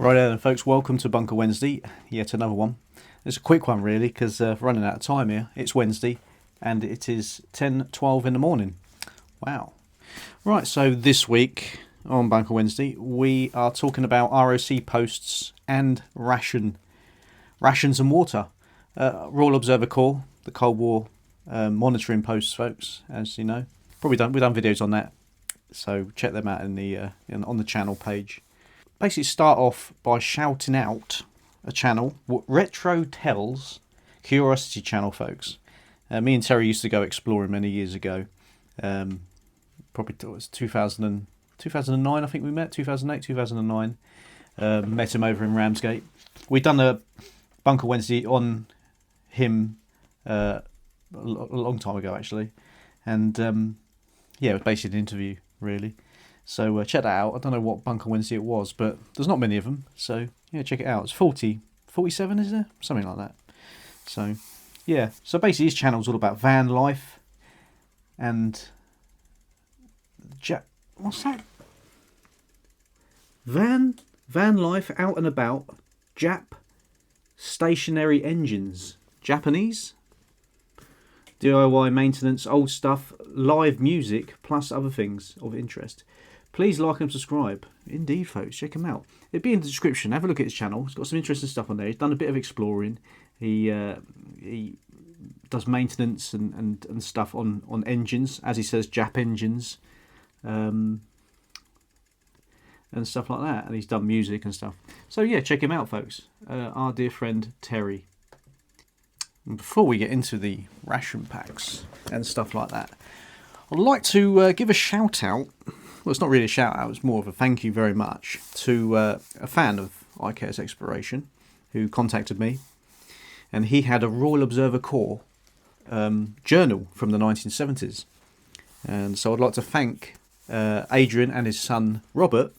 Right then, folks, welcome to Bunker Wednesday, yet another one. It's a quick one, really, because running out of time here. It's Wednesday, and it is 10:12 in the morning. Wow. Right, so this week on Bunker Wednesday, we are talking about ROC posts and rations and water. Royal Observer Corps, the Cold War monitoring posts, folks, as you know. We've done videos on that, so check them out on the channel page. Basically start off by shouting out a channel, what Retro Tells, Curiosity Channel, folks. Me and Terry used to go exploring many years ago. Probably it was 2009, I think we met, 2008, 2009. Met him over in Ramsgate. We'd done a Bunker Wednesday on him a long time ago, actually. And it was basically an interview, really. So check that out. I don't know what Bunker Wednesday it was, but there's not many of them. So yeah, check it out. It's 47, is there? Something like that. So yeah. So basically his channel's all about van life and... what's that? Van life out and about. Jap stationary engines. Japanese? DIY maintenance, old stuff, live music, plus other things of interest. Please like and subscribe. Indeed, folks, check him out. It'll be in the description. Have a look at his channel. He's got some interesting stuff on there. He's done a bit of exploring. He does maintenance and stuff on engines, as he says, Jap engines, and stuff like that. And he's done music and stuff. So yeah, check him out, folks. Our dear friend Terry. And before we get into the ration packs and stuff like that, I'd like to give a shout out. Well, it's not really a shout out, it's more of a thank you very much to a fan of iCares Exploration who contacted me, and he had a Royal Observer Corps journal from the 1970s. And so I'd like to thank Adrian and his son Robert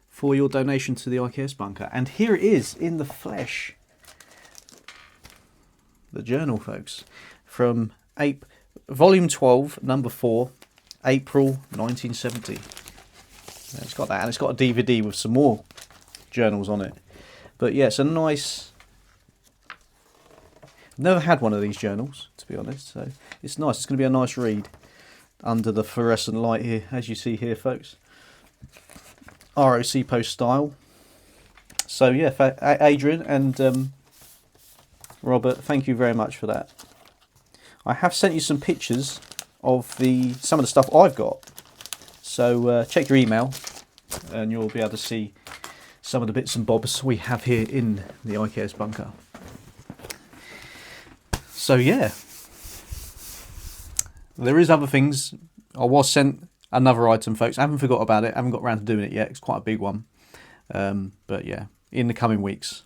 for your donation to the iCares Bunker. And here it is in the flesh. The journal, folks, from Volume 12, Number 4, April 1970. It's got that, and it's got a DVD with some more journals on it. But yeah, it's a nice... Never had one of these journals, to be honest, so it's nice. It's going to be a nice read under the fluorescent light here, as you see here, folks. ROC post style. So yeah, Adrian and Robert, thank you very much for that. I have sent you some pictures of some of the stuff I've got. So check your email and you'll be able to see some of the bits and bobs we have here in the iCares Bunker. So yeah, there is other things. I was sent another item, folks. I haven't forgot about it. I haven't got around to doing it yet. It's quite a big one. But yeah, in the coming weeks,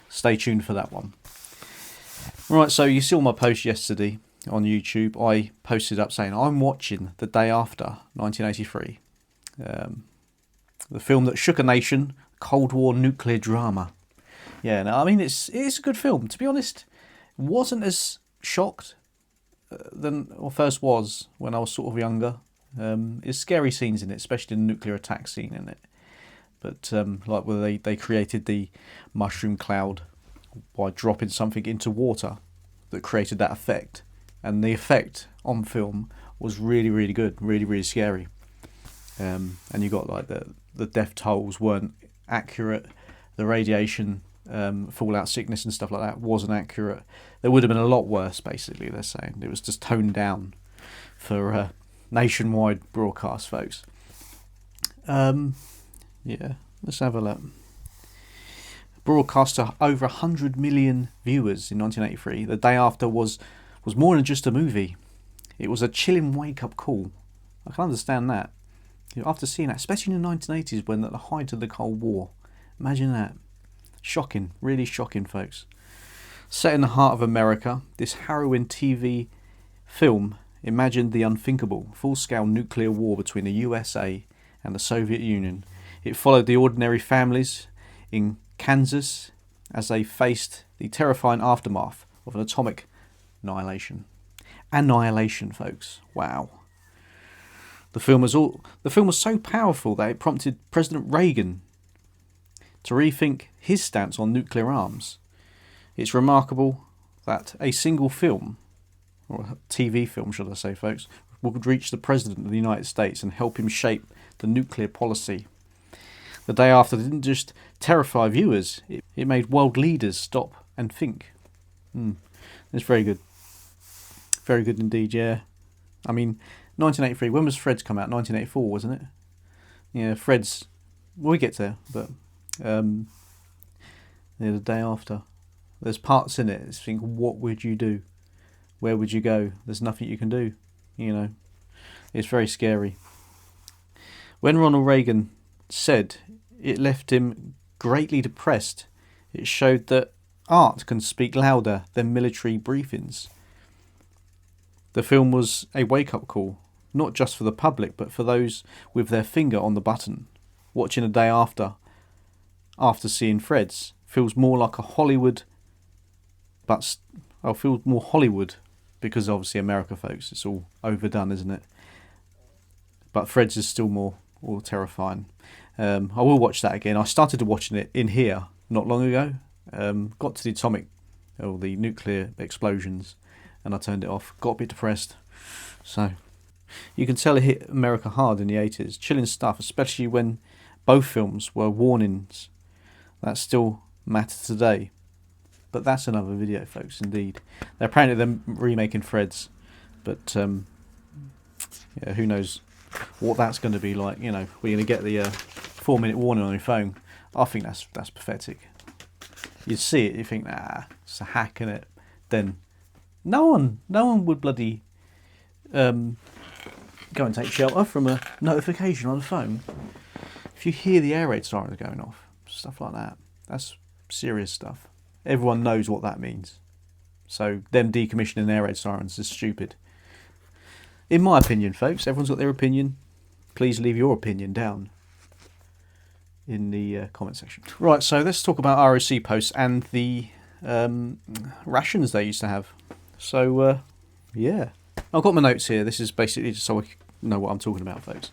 stay tuned for that one. Right, so you saw my post yesterday on YouTube. I posted up saying I'm watching The Day After 1983, the film that shook a nation, Cold War nuclear drama. Yeah, no, I mean it's a good film. To be honest, wasn't as shocked than I first was when I was sort of younger. There's scary scenes in it, especially the nuclear attack scene in it. But like where they created the mushroom cloud by dropping something into water that created that effect, and the effect on film was really, really good, really, really scary. And you got like the death tolls weren't accurate, the radiation fallout sickness and stuff like that wasn't accurate. There would have been a lot worse, basically, they're saying. It was just toned down for nationwide broadcast, folks. Yeah, let's have a look. Broadcast to over 100 million viewers in 1983. The Day After was more than just a movie. It was a chilling wake-up call. I can understand that. After seeing that, especially in the 1980s when at the height of the Cold War. Imagine that. Shocking, really shocking, folks. Set in the heart of America, this harrowing TV film imagined the unthinkable, full-scale nuclear war between the USA and the Soviet Union. It followed the ordinary families in Kansas as they faced the terrifying aftermath of an atomic annihilation. Annihilation, folks. Wow. The film was so powerful that it prompted President Reagan to rethink his stance on nuclear arms. It's remarkable that a single film, or a TV film should I say folks, would reach the President of the United States and help him shape the nuclear policy. The day after didn't just terrify viewers, it made world leaders stop and think. It's very good. Very good indeed, yeah. I mean, 1983, when was Freds come out? 1984, wasn't it? Yeah, Freds, we'll get there, but the day after. There's parts in it, it's think, what would you do? Where would you go? There's nothing you can do, you know. It's very scary. When Ronald Reagan said it left him greatly depressed, it showed that art can speak louder than military briefings. The film was a wake-up call, not just for the public, but for those with their finger on the button. Watching a day after seeing Freds feels more like a Hollywood, but feels more Hollywood because obviously America, folks, it's all overdone, isn't it? But Freds is still more terrifying. I will watch that again. I started watching it in here not long ago. Got to the nuclear explosions, and I turned it off. Got a bit depressed. So you can tell it hit America hard in the 80s. Chilling stuff, especially when both films were warnings that still matter today. But that's another video, folks, indeed. They're apparently remaking Freds, but yeah, who knows what that's going to be like. You know, we're going to get the 4-minute warning on your phone. I think that's pathetic. You see it, you think, it's a hack, innit? Then no one would bloody go and take shelter from a notification on the phone. If you hear the air raid sirens going off, stuff like that, that's serious stuff. Everyone knows what that means. So them decommissioning air raid sirens is stupid. In my opinion, folks, everyone's got their opinion. Please leave your opinion down in the comment section. Right, so let's talk about ROC posts and the rations they used to have. So, yeah. I've got my notes here. This is basically just so I know what I'm talking about, folks.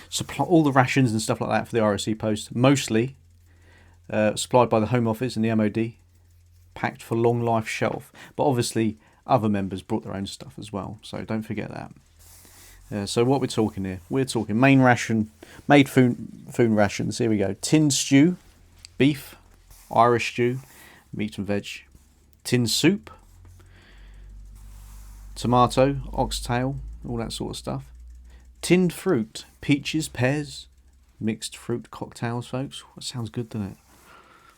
Supply all the rations and stuff like that for the ROC post, mostly supplied by the Home Office and the MOD, packed for long life shelf. But obviously other members brought their own stuff as well, so don't forget that. So what we're talking here, we're talking made food rations. Here we go. Tinned stew, beef, Irish stew, meat and veg, tinned soup, tomato, oxtail, all that sort of stuff. Tinned fruit, peaches, pears, mixed fruit cocktails, folks. That sounds good, doesn't it?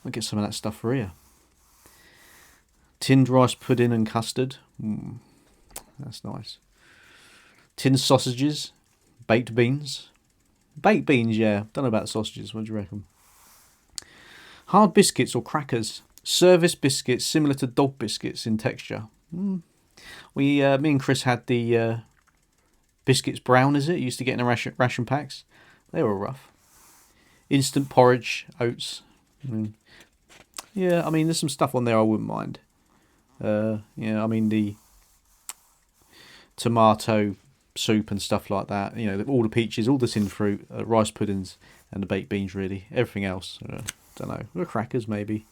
I'll get some of that stuff for here. Tinned rice pudding and custard. That's nice. Tinned sausages, baked beans. Baked beans, yeah. Don't know about sausages. What do you reckon? Hard biscuits or crackers. Service biscuits similar to dog biscuits in texture. Me and Chris had the biscuits brown, is it? Used to get in the ration packs. They were rough. Instant porridge, oats. Yeah, I mean, there's some stuff on there I wouldn't mind. Yeah, I mean, the tomato soup and stuff like that. You know, all the peaches, all the tinned fruit, rice puddings, and the baked beans, really. Everything else, don't know. The crackers, maybe.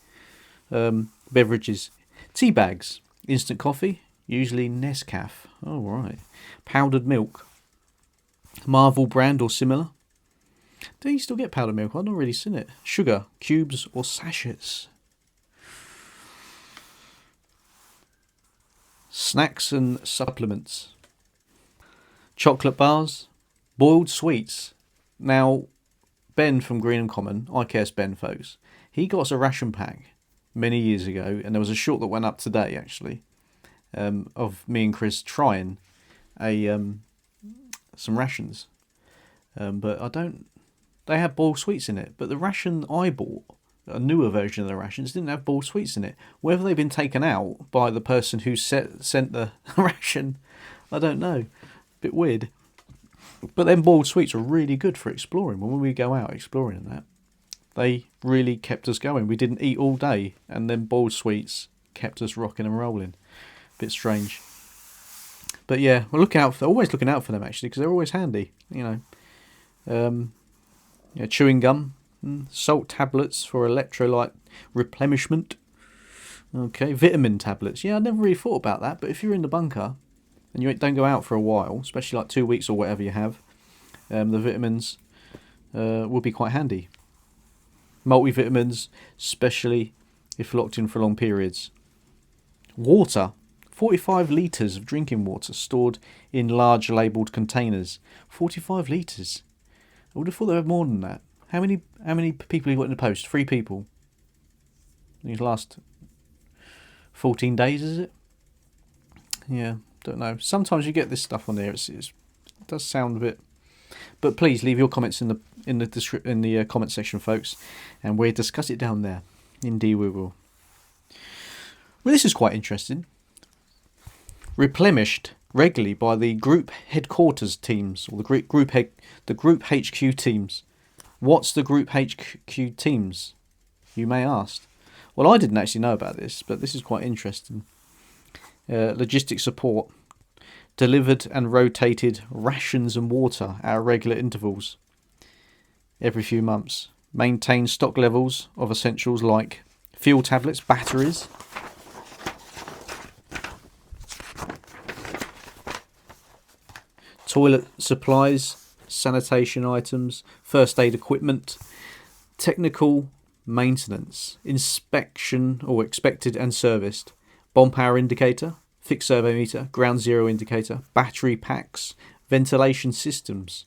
Beverages. Tea bags. Instant coffee. Usually Nescafe. Oh, right. Powdered milk. Marvel brand or similar. Do you still get powdered milk? I've not really seen it. Sugar, cubes or sachets. Snacks and supplements. Chocolate bars. Boiled sweets. Now, Ben from Greenham Common, IKS Ben, folks, he got us a ration pack many years ago, and there was a short that went up today, actually, of me and Chris trying some rations. But I don't... They had boiled sweets in it, but the ration I bought, a newer version of the rations, didn't have boiled sweets in it. Whether they've been taken out by the person who sent the ration, I don't know. Bit weird. But then boiled sweets are really good for exploring. When we go out exploring and that, they really kept us going. We didn't eat all day, and then boiled sweets kept us rocking and rolling. Bit strange. But yeah, we're always looking out for them, actually, because they're always handy, you know. Yeah, chewing gum, salt tablets for electrolyte replenishment. Okay, vitamin tablets. Yeah, I never really thought about that, but if you're in the bunker and you don't go out for a while, especially like 2 weeks or whatever you have, the vitamins will be quite handy. Multivitamins, especially if locked in for long periods. Water. 45 litres of drinking water stored in large labelled containers. 45 litres. I would have thought they had more than that. How many people have you got in the post? 3 people. These last 14 days, is it? Yeah, don't know. Sometimes you get this stuff on there. It does sound a bit. But please leave your comments in the comment section, folks, and we'll discuss it down there. Indeed, we will. Well, this is quite interesting. Replenished regularly by the group headquarters teams, or the group HQ teams. What's the group HQ teams, you may ask? Well, I didn't actually know about this, but this is quite interesting. Logistic support. Delivered and rotated rations and water at regular intervals every few months. Maintain stock levels of essentials like fuel tablets, batteries, toilet supplies, sanitation items, first aid equipment, technical maintenance, inspection or expected and serviced, bomb power indicator, fixed survey meter, ground zero indicator, battery packs, ventilation systems.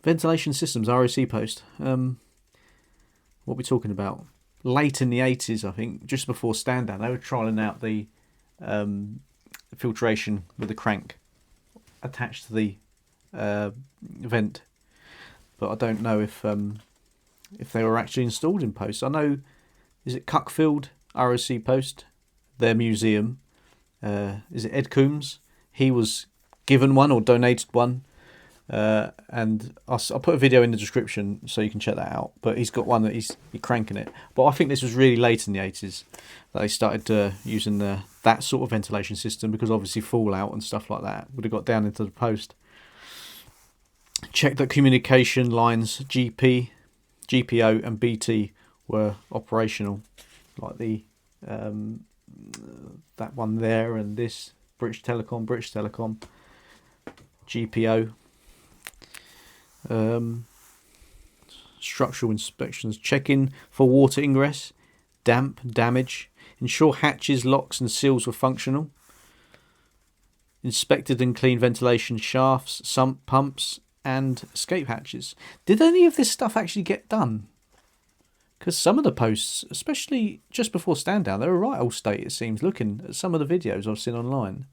Ventilation systems, ROC post. What are we talking about? Late in the 80s, I think, just before stand down, they were trialling out the filtration with the crank attached to the vent. But I don't know if they were actually installed in post. I know, is it Cuckfield ROC post, their museum? Is it Ed Coombs? He was given one or donated one, and I'll put a video in the description so you can check that out. But he's got one that he's cranking it. But I think this was really late in the 80s that they started using that sort of ventilation system, because obviously fallout and stuff like that would have got down into the post. Check that communication lines GP, GPO and BT were operational, like the that one there and this, British Telecom, GPO. Structural inspections, checking for water ingress, damp, damage, ensure hatches, locks and seals were functional, inspected and cleaned ventilation shafts, sump pumps and escape hatches. Did any of this stuff actually get done? Because some of the posts, especially just before stand down, they were right old state, it seems, looking at some of the videos I've seen online.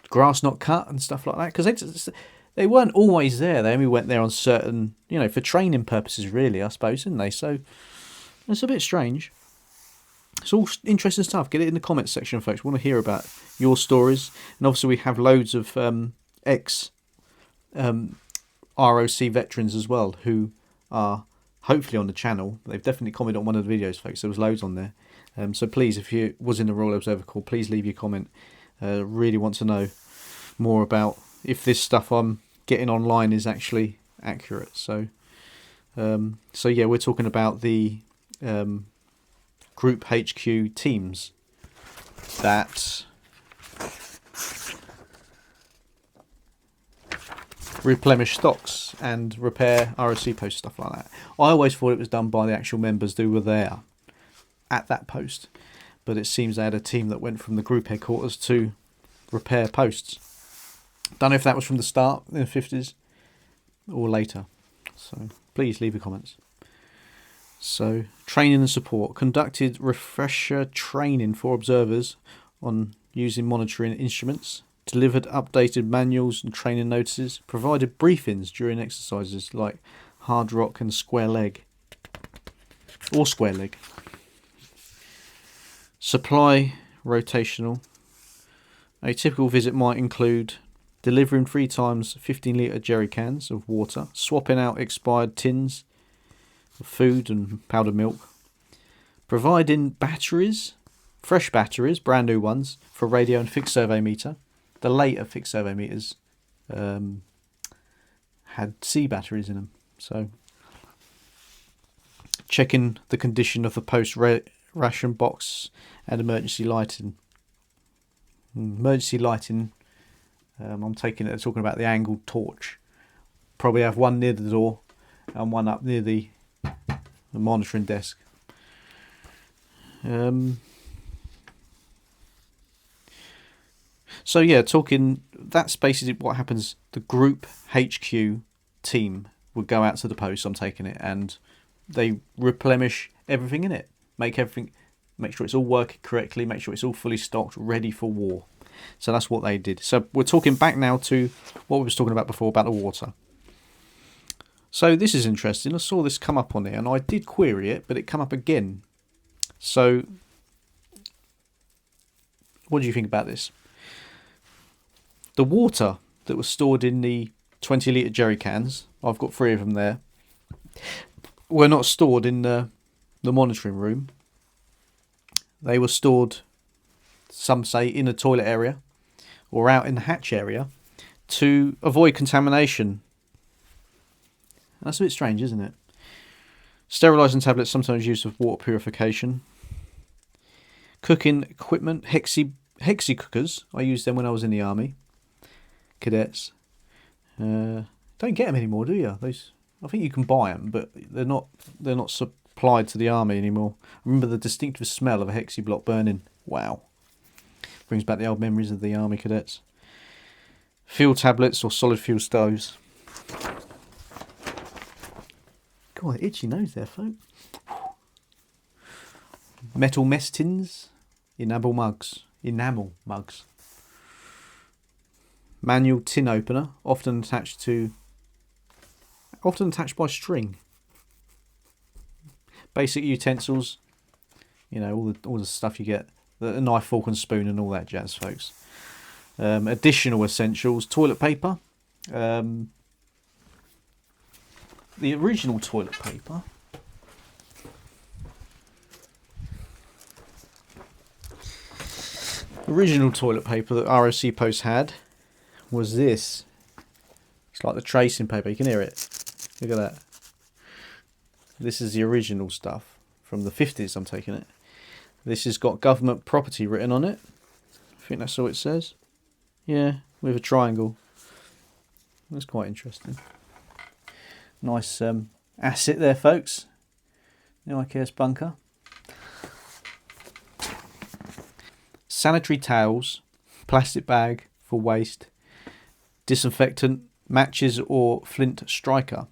Grass not cut and stuff like that. Because they weren't always there. They only went there on certain, for training purposes, really, I suppose, didn't they? So it's a bit strange. It's all interesting stuff. Get it in the comments section, folks. We want to hear about your stories. And obviously we have loads of ex ROC veterans as well who are hopefully on the channel. They've definitely commented on one of the videos, folks. There was loads on there. So please, if you was in the Royal Observer Corps, please leave your comment. Really want to know more about if this stuff I'm getting online is actually accurate. So yeah, we're talking about the Group HQ teams that replenish stocks and repair ROC post, stuff like that. I always thought it was done by the actual members who were there at that post, but it seems they had a team that went from the group headquarters to repair posts. Don't know if that was from the start in the 50s or later, so please leave your comments. So, training and support. Conducted refresher training for observers on using monitoring instruments. Delivered updated manuals and training notices. Provided briefings during exercises like hard rock and square leg. Or square leg. Supply rotational. A typical visit might include delivering 3 times 15-litre jerry cans of water, swapping out expired tins of food and powdered milk, providing batteries, fresh batteries, brand new ones, for radio and fixed survey meter. The later fixed survey meters had C batteries in them, so checking the condition of the post ration box and emergency lighting. Emergency lighting, I'm taking it, talking about the angled torch. Probably have one near the door and one up near the monitoring desk. So yeah, that's basically what happens. The group HQ team would go out to the post, I'm taking it, and they replenish everything in it. Make sure it's all working correctly, make sure it's all fully stocked, ready for war. So that's what they did. So we're talking back now to what we was talking about before, about the water. So this is interesting. I saw this come up on there, and I did query it, but it come up again. So what do you think about this? The water that was stored in the 20-litre jerry cans, I've got 3 of them there, were not stored in the monitoring room. They were stored, some say, in a toilet area or out in the hatch area to avoid contamination. That's a bit strange, isn't it? Sterilising tablets sometimes used for water purification. Cooking equipment, hexi cookers. I used them when I was in the army. Cadets. Don't get them anymore, do you? I think you can buy them, but they're not supplied to the army anymore. I remember the distinctive smell of a hexi block burning. Wow. Brings back the old memories of the army cadets. Fuel tablets or solid fuel stoves. God, itchy nose there, folk. Metal mess tins. Enamel mugs. Manual tin opener, often attached by string. Basic utensils, all the stuff you get, a knife, fork and spoon and all that jazz, folks. Additional essentials, toilet paper. The original toilet paper. Original toilet paper that ROC Post had was this. It's like the tracing paper. You can hear it. Look at that. This is the original stuff from the 50s, I'm taking it. This has got government property written on it. I think that's all it says. Yeah, with a triangle. That's quite interesting. Nice asset there, folks. The IKS bunker. Sanitary towels, plastic bag for waste, disinfectant, matches or flint striker.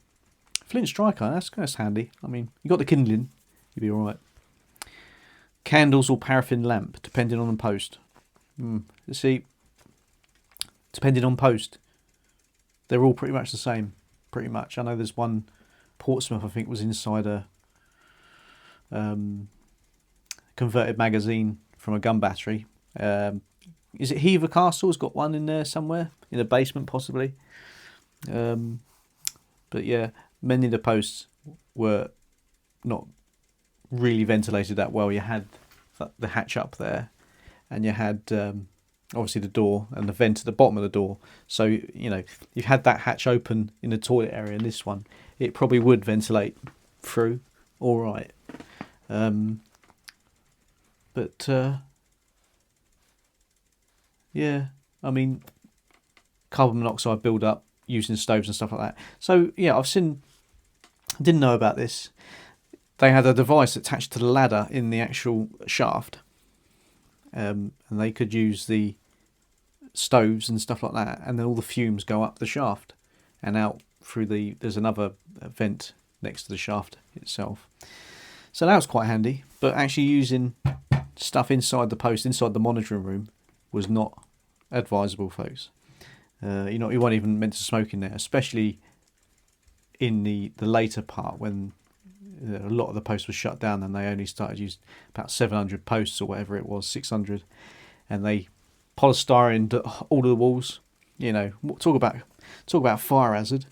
Flint striker, that's handy. I mean, you got the kindling, you'll be alright. Candles or paraffin lamp, depending on the post. You see, depending on post, they're all pretty much the same. Pretty much. I know there's one, Portsmouth, I think, was inside a converted magazine from a gun battery. Is it Hever Castle? Has got one in there somewhere in a basement, possibly. But yeah, many of the posts were not really ventilated that well. You had the hatch up there, and you had obviously the door and the vent at the bottom of the door. So you've had that hatch open in the toilet area. In this one, it probably would ventilate through, all right. Yeah, I mean, carbon monoxide build up using stoves and stuff like that. So yeah, didn't know about this. They had a device attached to the ladder in the actual shaft, and they could use the stoves and stuff like that, and then all the fumes go up the shaft and out through there's another vent next to the shaft itself. So that was quite handy, but actually using stuff inside the post, inside the monitoring room, was not advisable, folks. You weren't even meant to smoke in there, especially in the later part when a lot of the posts were shut down and they only started using about 700 posts or whatever it was, 600, and they polystyrene all of the walls. Talk about fire hazard.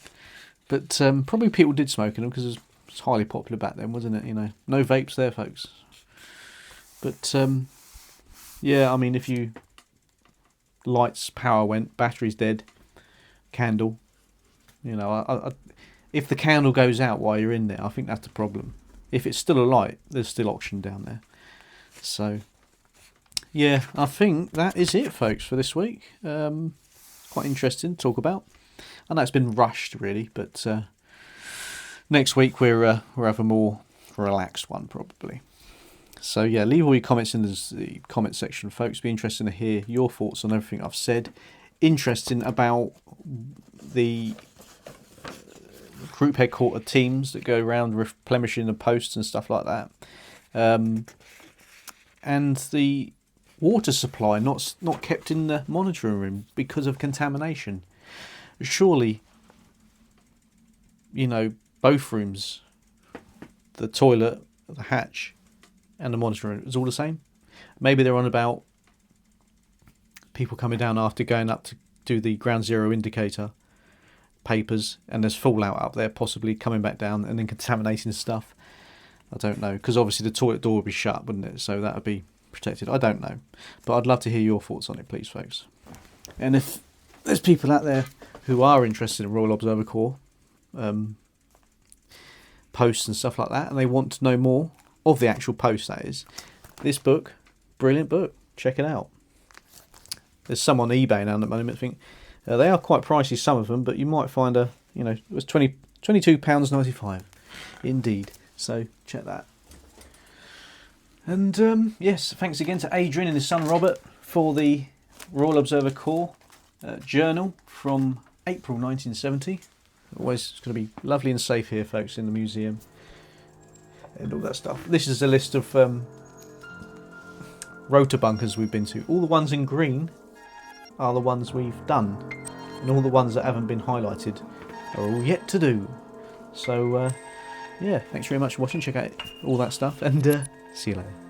But probably people did smoke in them because it was highly popular back then, wasn't it? No vapes there, folks. But yeah, I mean, if you lights, power went, battery's dead, candle, if the candle goes out while you're in there, I think that's the problem. if it's still a light, there's still oxygen down there. So yeah, I think that is it, folks, for this week. Quite interesting to talk about. I know it's been rushed, really, but next week we'll have a more relaxed one, probably. So yeah, leave all your comments in the comment section, folks. Be interesting to hear your thoughts on everything I've said. Interesting about the group headquarter teams that go around replenishing the posts and stuff like that, and the water supply not kept in the monitoring room because of contamination. Surely, both rooms, the toilet, the hatch, and the monitoring room is all the same. Maybe they're on about people coming down after going up to do the ground zero indicator papers, and there's fallout up there, possibly coming back down and then contaminating stuff. I don't know, because obviously the toilet door would be shut, wouldn't it? So that would be protected. I don't know, but I'd love to hear your thoughts on it, please, folks. And if there's people out there who are interested in Royal Observer Corps posts and stuff like that, and they want to know more of the actual post, that is, this book, brilliant book, check it out. There's some on eBay now at the moment. I think they are quite pricey, some of them, but you might find it was £22.95 indeed. So check that. And yes, thanks again to Adrian and his son Robert for the Royal Observer Corps journal from April 1970. Always it's going to be lovely and safe here, folks, in the museum and all that stuff. This is a list of rotor bunkers we've been to. All the ones in green are the ones we've done, and all the ones that haven't been highlighted are all yet to do. So yeah, thanks very much for watching. Check out all that stuff, and see you later.